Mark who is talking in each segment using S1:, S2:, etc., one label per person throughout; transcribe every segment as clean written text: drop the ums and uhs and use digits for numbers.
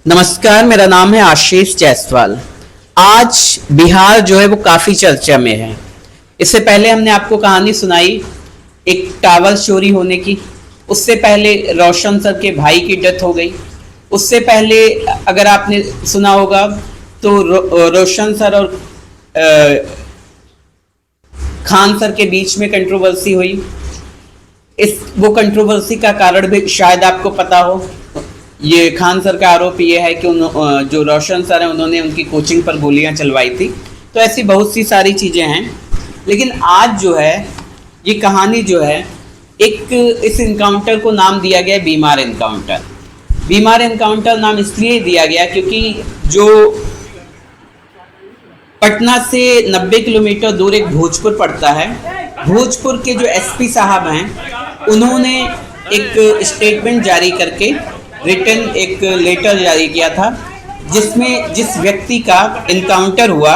S1: नमस्कार, मेरा नाम है आशीष जायसवाल। आज बिहार जो है वो काफ़ी चर्चा में है। इससे पहले हमने आपको कहानी सुनाई एक टावर चोरी होने की। उससे पहले रोशन सर के भाई की डेथ हो गई। उससे पहले अगर आपने सुना होगा तो रोशन सर और खान सर के बीच में कंट्रोवर्सी हुई। वो कंट्रोवर्सी का कारण भी शायद आपको पता हो। ये खान सर का आरोप ये है कि जो रोशन सर हैं उन्होंने उनकी कोचिंग पर गोलियां चलवाई थी। तो ऐसी बहुत सी सारी चीज़ें हैं। लेकिन आज जो है ये कहानी जो है इस इनकाउंटर को नाम दिया गया बीमार इनकाउंटर। बीमार इनकाउंटर नाम इसलिए दिया गया क्योंकि जो पटना से 90 किलोमीटर दूर एक भोजपुर पड़ता है। भोजपुर के जो एसपी साहब हैं उन्होंने एक स्टेटमेंट जारी करके रिटन एक लेटर जारी किया था जिसमें जिस व्यक्ति का इनकाउंटर हुआ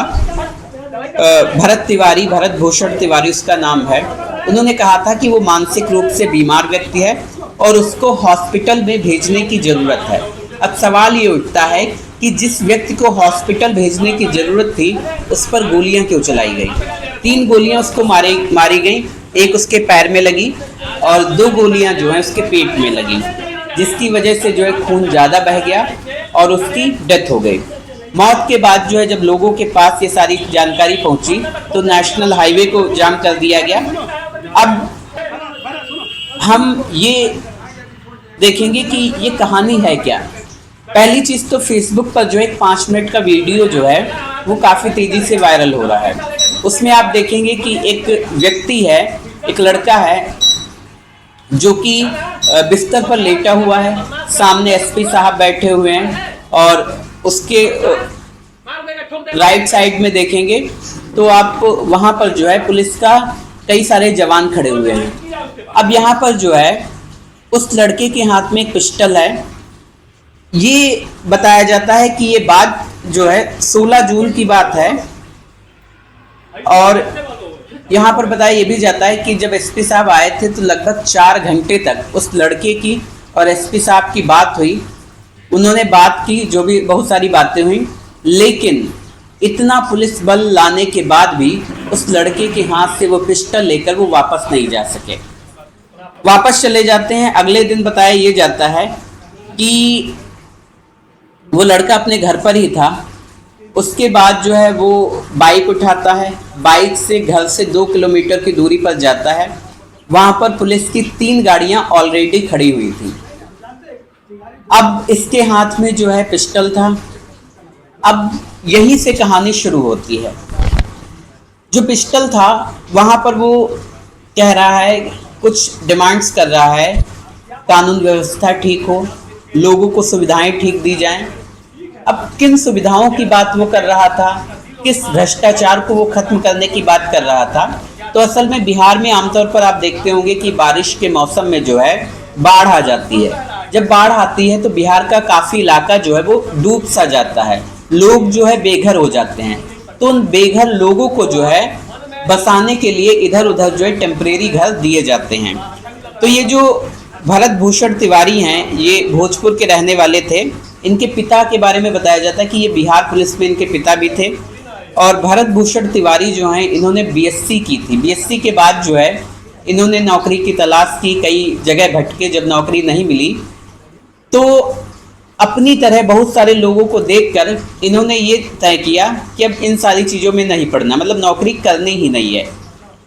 S1: भरत भूषण तिवारी उसका नाम है। उन्होंने कहा था कि वो मानसिक रूप से बीमार व्यक्ति है और उसको हॉस्पिटल में भेजने की ज़रूरत है। अब सवाल ये उठता है कि जिस व्यक्ति को हॉस्पिटल भेजने की ज़रूरत थी उस पर गोलियां क्यों चलाई गई। 3 गोलियां उसको मारी गई। एक उसके पैर में लगी और 2 गोलियां जो हैं उसके पेट में लगी, जिसकी वजह से जो है खून ज़्यादा बह गया और उसकी डेथ हो गई। मौत के बाद जो है जब लोगों के पास ये सारी जानकारी पहुंची तो नेशनल हाईवे को जाम कर दिया गया। अब हम ये देखेंगे कि ये कहानी है क्या। पहली चीज़ तो फेसबुक पर जो एक 5 मिनट का वीडियो जो है वो काफ़ी तेज़ी से वायरल हो रहा है। उसमें आप देखेंगे कि एक व्यक्ति है, एक लड़का है जो कि बिस्तर पर लेटा हुआ है। सामने एसपी साहब बैठे हुए हैं और उसके राइट साइड में देखेंगे तो आप वहाँ पर जो है पुलिस का कई सारे जवान खड़े हुए हैं। अब यहाँ पर जो है उस लड़के के हाथ में एक पिस्टल है। ये बताया जाता है कि ये बात जो है 16 जून की बात है और यहाँ पर बताया ये भी जाता है कि जब एसपी साहब आए थे तो लगभग 4 घंटे तक उस लड़के की और एसपी साहब की बात हुई। उन्होंने बात की, जो भी बहुत सारी बातें हुई, लेकिन इतना पुलिस बल लाने के बाद भी उस लड़के के हाथ से वो पिस्टल लेकर वो वापस नहीं जा सके। वापस चले जाते हैं। अगले दिन बताया ये जाता है कि वो लड़का अपने घर पर ही था। उसके बाद जो है वो बाइक उठाता है, बाइक से घर से 2 किलोमीटर की दूरी पर जाता है। वहाँ पर पुलिस की 3 गाड़ियाँ ऑलरेडी खड़ी हुई थी। अब इसके हाथ में जो है पिस्टल था। अब यहीं से कहानी शुरू होती है। जो पिस्टल था वहाँ पर वो कह रहा है, कुछ डिमांड्स कर रहा है, कानून व्यवस्था ठीक हो, लोगों को सुविधाएं ठीक दी जाएं। अब किन सुविधाओं की बात वो कर रहा था, किस भ्रष्टाचार को वो खत्म करने की बात कर रहा था। तो असल में बिहार में आमतौर पर आप देखते होंगे कि बारिश के मौसम में जो है बाढ़ आ जाती है। जब बाढ़ आती है तो बिहार का काफ़ी इलाका जो है वो डूब सा जाता है, लोग जो है बेघर हो जाते हैं। तो उन बेघर लोगों को जो है बसाने के लिए इधर उधर जो है टेम्परेरी घर दिए जाते हैं। तो ये जो भरत भूषण तिवारी हैं ये भोजपुर के रहने वाले थे। इनके पिता के बारे में बताया जाता है कि ये बिहार पुलिस में इनके पिता भी थे। और भरत भूषण तिवारी जो हैं इन्होंने बीएससी की थी। बीएससी के बाद जो है इन्होंने नौकरी की तलाश की, कई जगह भटके। जब नौकरी नहीं मिली तो अपनी तरह बहुत सारे लोगों को देखकर इन्होंने ये तय किया कि अब इन सारी चीज़ों में नहीं पड़ना, मतलब नौकरी करनी ही नहीं है।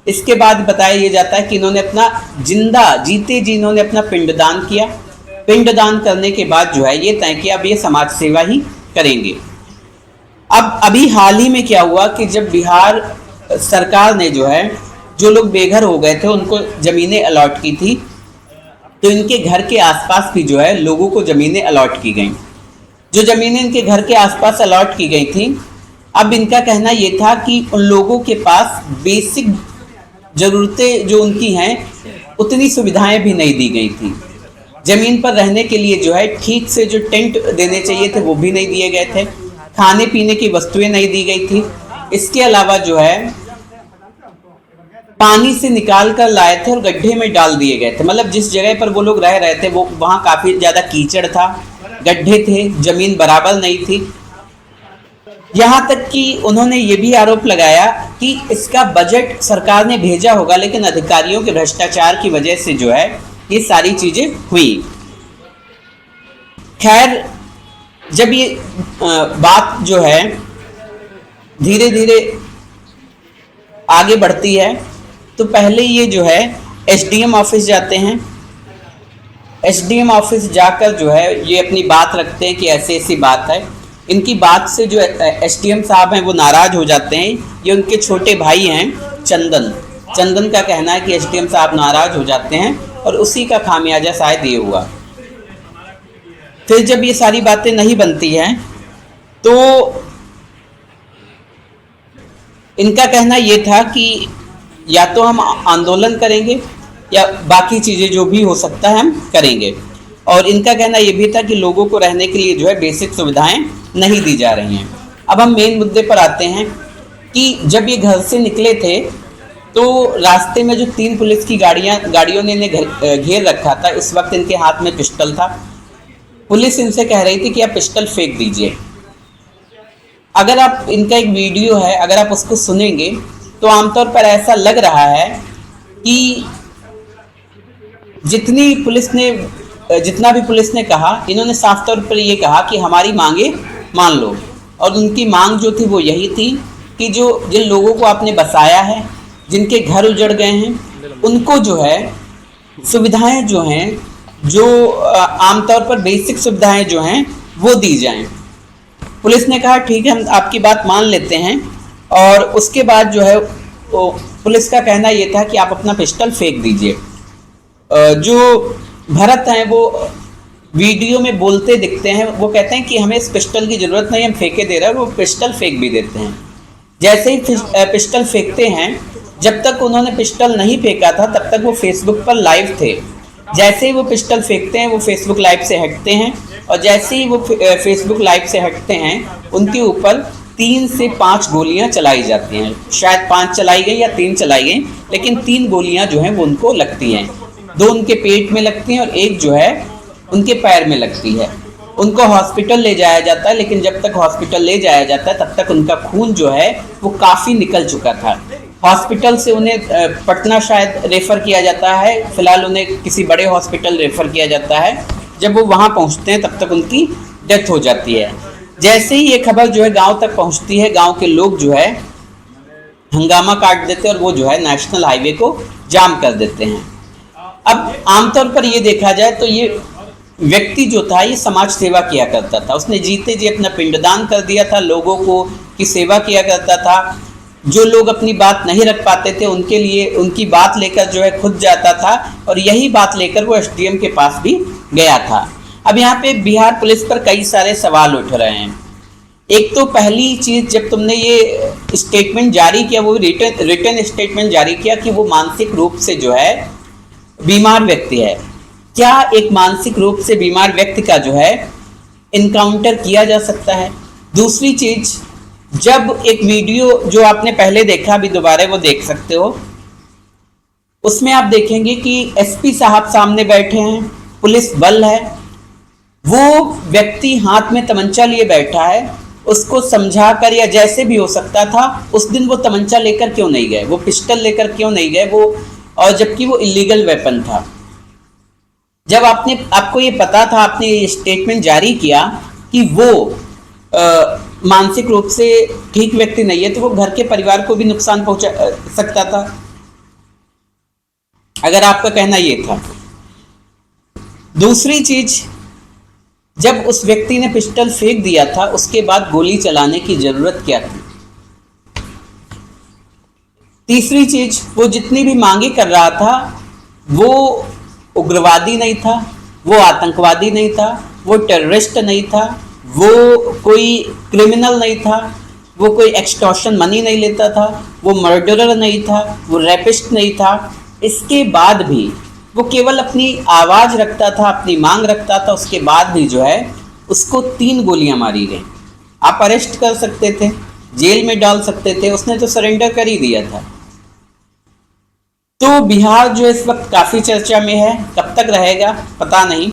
S1: इसके बाद बताया ये जाता है कि इन्होंने अपना जीते जी इन्होंने अपना पिंडदान किया। पिंडदान करने के बाद जो है ये तय किया अब ये समाज सेवा ही करेंगे। अब अभी हाल ही में क्या हुआ कि जब बिहार सरकार ने जो है जो लोग बेघर हो गए थे उनको ज़मीनें अलॉट की थी, तो इनके घर के आसपास भी जो है लोगों को ज़मीनें अलॉट की गई। जो ज़मीनें इनके घर के आसपास अलॉट की गई थी, अब इनका कहना ये था कि उन लोगों के पास बेसिक ज़रूरतें जो उनकी हैं उतनी सुविधाएं भी नहीं दी गई थी। ज़मीन पर रहने के लिए जो है ठीक से जो टेंट देने चाहिए थे वो भी नहीं दिए गए थे। खाने पीने की वस्तुएं नहीं दी गई थी। इसके अलावा जो है पानी से निकाल कर लाए थे और गड्ढे में डाल दिए गए थे। मतलब जिस जगह पर वो लोग रह रहे थे वो वहाँ काफ़ी ज़्यादा कीचड़ था, गड्ढे थे, जमीन बराबर नहीं थी। यहाँ तक कि उन्होंने ये भी आरोप लगाया कि इसका बजट सरकार ने भेजा होगा, लेकिन अधिकारियों के भ्रष्टाचार की वजह से जो है ये सारी चीजें हुई। खैर, जब ये बात जो है धीरे धीरे आगे बढ़ती है तो पहले ये जो है एसडीएम ऑफिस जाते हैं। एसडीएम ऑफिस जाकर जो है ये अपनी बात रखते हैं कि ऐसी ऐसी बात है। इनकी बात से जो एसडीएम साहब हैं वो नाराज हो जाते हैं। ये उनके छोटे भाई हैं चंदन का कहना है कि एसडीएम साहब नाराज हो जाते हैं और उसी का खामियाजा शायद ये हुआ। फिर जब ये सारी बातें नहीं बनती हैं तो इनका कहना ये था कि या तो हम आंदोलन करेंगे या बाकी चीज़ें जो भी हो सकता है हम करेंगे। और इनका कहना ये भी था कि लोगों को रहने के लिए जो है बेसिक सुविधाएं नहीं दी जा रही हैं। अब हम मेन मुद्दे पर आते हैं कि जब ये घर से निकले थे तो रास्ते में जो 3 पुलिस की गाड़ियों ने इन्हें घेर रखा था। इस वक्त इनके हाथ में पिस्टल था। पुलिस इनसे कह रही थी कि आप पिस्टल फेंक दीजिए। अगर आप इनका एक वीडियो है, अगर आप उसको सुनेंगे तो आमतौर पर ऐसा लग रहा है कि जितना भी पुलिस ने कहा, इन्होंने साफ तौर पर ये कहा कि हमारी मांगे मान लो। और उनकी मांग जो थी वो यही थी कि जिन लोगों को आपने बसाया है, जिनके घर उजड़ गए हैं, उनको जो है सुविधाएं जो हैं, जो आमतौर पर बेसिक सुविधाएं जो हैं वो दी जाएं। पुलिस ने कहा ठीक है, हम आपकी बात मान लेते हैं। और उसके बाद जो है तो पुलिस का कहना ये था कि आप अपना पिस्टल फेंक दीजिए। जो भरत हैं वो वीडियो में बोलते दिखते हैं। वो कहते हैं कि हमें इस पिस्टल की ज़रूरत नहीं, हम फेंके दे रहे हैं। वो पिस्टल फेंक भी देते हैं। जैसे ही पिस्टल फेंकते हैं, जब तक उन्होंने पिस्टल नहीं फेंका था तब तक वो फेसबुक पर लाइव थे। जैसे ही वो पिस्टल फेंकते हैं वो फेसबुक लाइव से हटते हैं। और जैसे ही वो फेसबुक लाइव से हटते हैं उनके ऊपर 3 से 5 गोलियां चलाई जाती हैं। शायद 5 चलाई गई या 3 चलाई गई, लेकिन 3 गोलियां जो हैं वो उनको लगती हैं। 2 उनके पेट में लगती हैं और 1 जो है उनके पैर में लगती है। उनको हॉस्पिटल ले जाया जाता है, लेकिन जब तक हॉस्पिटल ले जाया जाता है तब तक उनका खून जो है वो काफ़ी निकल चुका था। हॉस्पिटल से उन्हें पटना शायद रेफ़र किया जाता है। फ़िलहाल उन्हें किसी बड़े हॉस्पिटल रेफ़र किया जाता है। जब वो वहाँ पहुँचते हैं तब तक उनकी डेथ हो जाती है। जैसे ही ये खबर जो है गांव तक पहुँचती है, गांव के लोग जो है हंगामा काट देते हैं और वो जो है नेशनल हाईवे को जाम कर देते हैं। अब आमतौर पर ये देखा जाए तो ये व्यक्ति जो था ये समाज सेवा किया करता था। उसने जीते जी अपना पिंडदान कर दिया था, लोगों को की सेवा किया करता था। जो लोग अपनी बात नहीं रख पाते थे उनके लिए उनकी बात लेकर जो है खुद जाता था और यही बात लेकर वो एसडीएम के पास भी गया था। अब यहाँ पे बिहार पुलिस पर कई सारे सवाल उठ रहे हैं। एक तो पहली चीज़, जब तुमने ये स्टेटमेंट जारी किया, वो रिटन स्टेटमेंट जारी किया कि वो मानसिक रूप से जो है बीमार व्यक्ति है। क्या एक मानसिक रूप से बीमार व्यक्ति का जो है इनकाउंटर किया जा सकता है? दूसरी चीज़, जब एक वीडियो जो आपने पहले देखा अभी दोबारा वो देख सकते हो, उसमें आप देखेंगे कि एसपी साहब सामने बैठे हैं, पुलिस बल है, वो व्यक्ति हाथ में तमंचा लिए बैठा है। उसको समझाकर या जैसे भी हो सकता था, उस दिन वो तमंचा लेकर क्यों नहीं गए, वो पिस्टल लेकर क्यों नहीं गए, वो और जबकि वो इलीगल वेपन था। जब आपको ये पता था, आपने ये स्टेटमेंट जारी किया कि वो मानसिक रूप से ठीक व्यक्ति नहीं है, तो वो घर के परिवार को भी नुकसान पहुंचा सकता था, अगर आपका कहना ये था। दूसरी चीज, जब उस व्यक्ति ने पिस्टल फेंक दिया था उसके बाद गोली चलाने की जरूरत क्या थी? तीसरी चीज, वो जितनी भी मांगे कर रहा था वो उग्रवादी नहीं था, वो आतंकवादी नहीं था, वो टेररिस्ट नहीं था, वो कोई क्रिमिनल नहीं था, वो कोई एक्सटॉर्शन मनी नहीं लेता था, वो मर्डरर नहीं था, वो रैपिस्ट नहीं था। इसके बाद भी वो केवल अपनी आवाज़ रखता था, अपनी मांग रखता था। उसके बाद भी जो है उसको 3 गोलियां मारी गई। आप अरेस्ट कर सकते थे, जेल में डाल सकते थे, उसने तो सरेंडर कर ही दिया था। तो बिहार जो इस वक्त काफ़ी चर्चा में है, कब तक रहेगा पता नहीं।